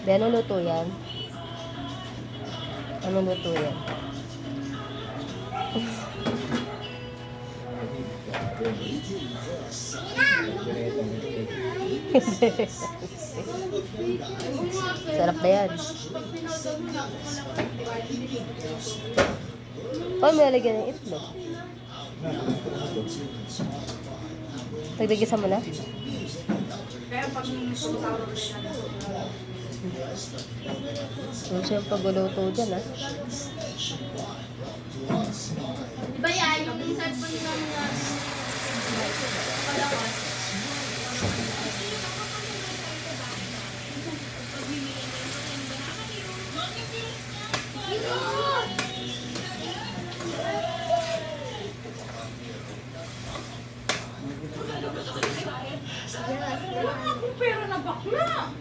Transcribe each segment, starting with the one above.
Be, anong luto yan? Anong luto yan? Sarap na yan. Paano may lalagyan ng itlog? Nagdagisan mo na? Pero pag So, siya yung pagluluto dyan, ha? diba yan, yung cellphone ng kalakas. Pero na bakla.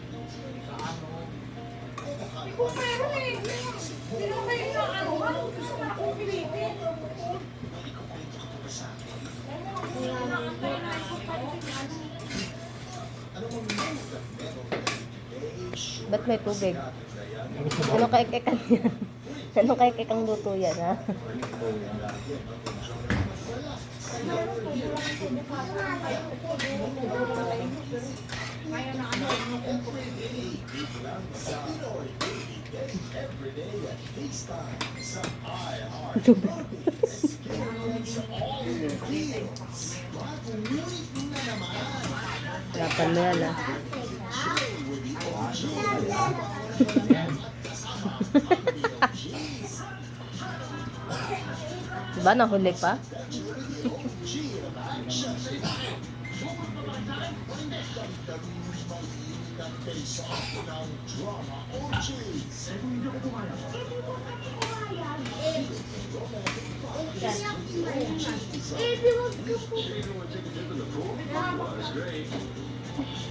Ikaw pero eh. Hindi naman kayo na ano. Ano gusto na akong pilitin? Ba't may tubig? Ano kaik-ikan yan? Ano kaik-ikang luto yan, ha? Kaya na ano. Tubig. Lapan mo yan, ha? Diba nahuli pa?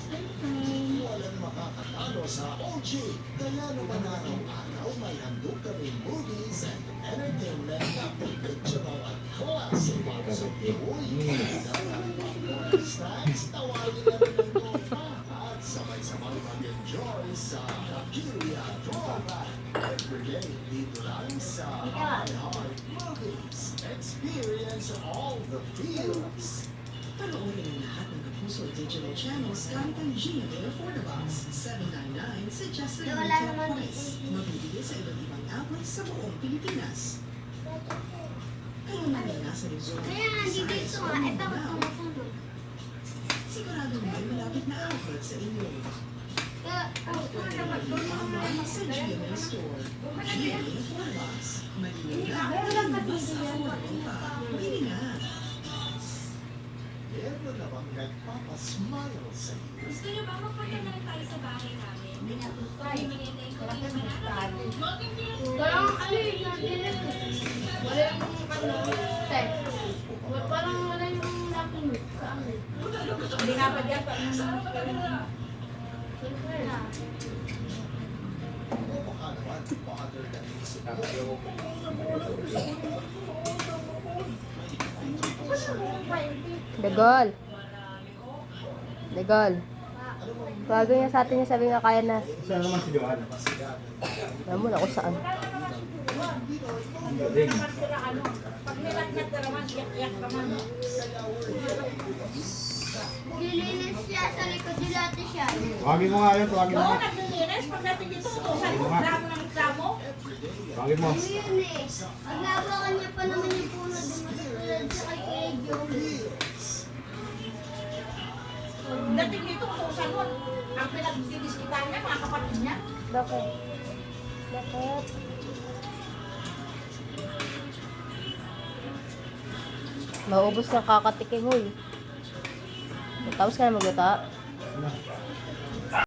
Walang makakatalo sa OG. Kaya naman araw-araw may handog kami movies and entertainment na picture at classic para sa buhay. Snacks, tawagin na rin ang tropa at sabay-sabay mag-enjoy sa Kakirya Tropa. Everyday dito lang sa iHeart Movies. Experience all the feels. Panoorin ang lahat ng Kapuso Digital Channels gamit ang GMA Affordabox. $7.99 sa just a retail price. Mabibili sa iba't ibang outlets sa buong Pilipinas. Kayo man ay nasa resort Kaya nga, sa dito ayos o nga, ito Mindanao, tumutunog. siguradong may malapit na outlet sa inyo. Online sa GMA Store. GMA Affordabox. Maliit lang, mas affordable pa. Bili na! Meron na bang nagpapasmile sa iyo? Gusto niyo ba magpunta na rin tayo sa bahay namin? Bumili na yung kaming banana. Parang ano yun, wala yung ano, text. Parang wala yung nakinig sa amin. Hindi nga pa dyan pa. Siyempre na. Baka naman, bother ka din sa Dagol. Dagol. Bago niya sa atin yung sabi nga kaya na. Saan naman si Johan? Alam mo na kung saan. Ding. Pag nilagnat ka naman, iyak naman. Dilinis siya sa likod nila ate siya. Tawagin mo nga yun, tawagin mo. Oo, naglilinis. Pagdating dito, tutusan mo. Dami ng reklamo. Tawagin mo. Yun eh. Paglabakan niya pa naman yung puno din matutulad sa kay Kuya Joey. Dating dito, tutusan mo. Ang pinagdidiskitan niya, mga kapatid niya. Bakit? Bakit? Maubos ng kakatikim mo eh. Tapos ka na magluto. Ano?